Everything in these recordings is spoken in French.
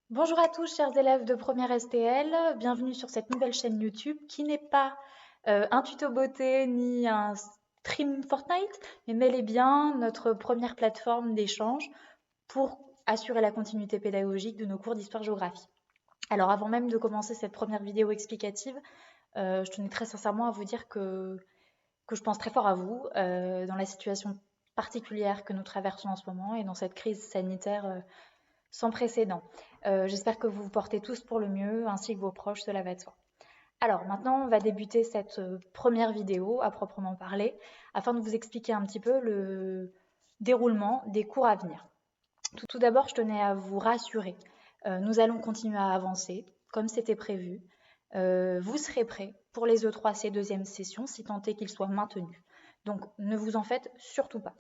Bonjour à tous, chers élèves de première STL. Bienvenue sur cette nouvelle chaîne YouTube qui n'est pas un tuto beauté ni un stream Fortnite, mais bel et bien notre première plateforme d'échange pour assurer la continuité pédagogique de nos cours d'histoire-géographie. Alors avant même de commencer cette première vidéo explicative, je tenais très sincèrement à vous dire que je pense très fort à vous dans la situation particulière que nous traversons en ce moment et dans cette crise sanitaire sans précédent. J'espère que vous vous portez tous pour le mieux, ainsi que vos proches, cela va de soi. Alors maintenant, on va débuter cette première vidéo à proprement parler, afin de vous expliquer un petit peu le déroulement des cours à venir. Tout d'abord, je tenais à vous rassurer. Nous allons continuer à avancer, comme c'était prévu. Vous serez prêts pour les E3C deuxième session, si tant est qu'ils soient maintenus. Donc, ne vous en faites surtout pas.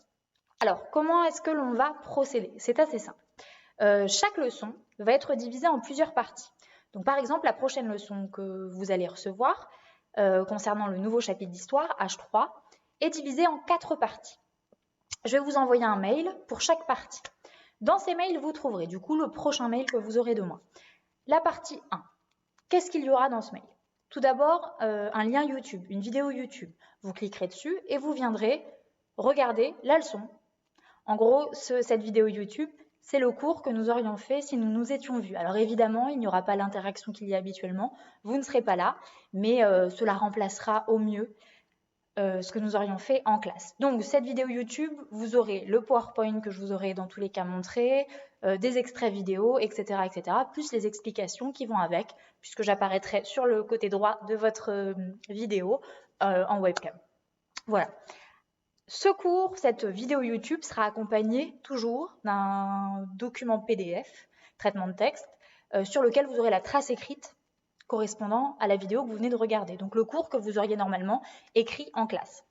Alors, comment est-ce que l'on va procéder? C'est assez simple. Chaque leçon va être divisée en plusieurs parties. Donc, par exemple, la prochaine leçon que vous allez recevoir concernant le nouveau chapitre d'histoire, H3, est divisée en 4 parties. Je vais vous envoyer un mail pour chaque partie. Dans ces mails, vous trouverez du coup le prochain mail que vous aurez de moi. La partie 1. Qu'est-ce qu'il y aura dans ce mail? Tout d'abord, un lien YouTube, une vidéo YouTube. Vous cliquerez dessus et vous viendrez regarder la leçon. En gros, cette vidéo YouTube, c'est le cours que nous aurions fait si nous nous étions vus. Alors évidemment, il n'y aura pas l'interaction qu'il y a habituellement, vous ne serez pas là, mais cela remplacera au mieux ce que nous aurions fait en classe. Donc cette vidéo YouTube, vous aurez le PowerPoint que je vous aurai dans tous les cas montré, des extraits vidéo, etc., plus les explications qui vont avec, puisque j'apparaîtrai sur le côté droit de votre vidéo en webcam. Voilà. Ce cours, cette vidéo YouTube sera accompagnée toujours d'un document PDF, traitement de texte, sur lequel vous aurez la trace écrite correspondant à la vidéo que vous venez de regarder. Donc le cours que vous auriez normalement écrit en classe.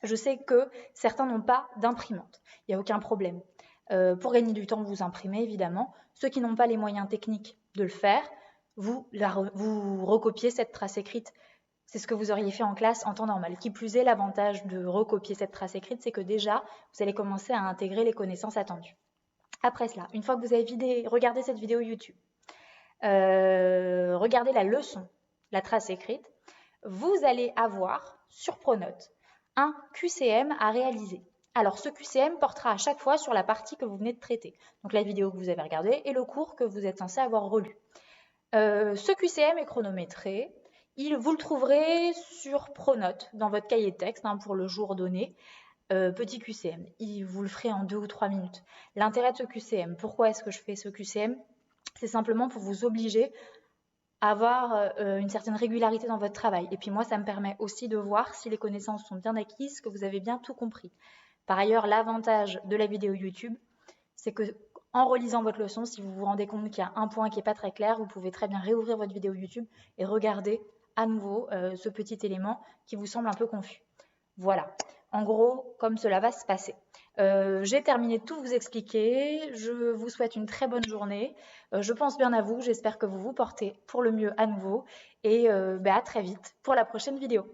Je sais que certains n'ont pas d'imprimante, il n'y a aucun problème. Pour gagner du temps, vous imprimez évidemment. Ceux qui n'ont pas les moyens techniques de le faire, vous recopiez cette trace écrite. C'est ce que vous auriez fait en classe en temps normal. Qui plus est, l'avantage de recopier cette trace écrite, c'est que déjà, vous allez commencer à intégrer les connaissances attendues. Après cela, une fois que vous avez regardé cette vidéo YouTube, regardez la leçon, la trace écrite, vous allez avoir sur Pronote un QCM à réaliser. Alors ce QCM portera à chaque fois sur la partie que vous venez de traiter, donc la vidéo que vous avez regardée et le cours que vous êtes censé avoir relu. Ce QCM est chronométré, vous le trouverez sur Pronote, dans votre cahier de texte, pour le jour donné. Petit QCM, vous le ferez en 2 ou 3 minutes. L'intérêt de ce QCM, pourquoi est-ce que je fais ce QCM? C'est simplement pour vous obliger à avoir une certaine régularité dans votre travail. Et puis moi, ça me permet aussi de voir si les connaissances sont bien acquises, que vous avez bien tout compris. Par ailleurs, l'avantage de la vidéo YouTube, c'est que en relisant votre leçon, si vous vous rendez compte qu'il y a un point qui n'est pas très clair, vous pouvez très bien réouvrir votre vidéo YouTube et regarder à nouveau ce petit élément qui vous semble un peu confus. Voilà, en gros, comme cela va se passer. J'ai terminé de tout vous expliquer. Je vous souhaite une très bonne journée. Je pense bien à vous. J'espère que vous vous portez pour le mieux à nouveau. Et à très vite pour la prochaine vidéo.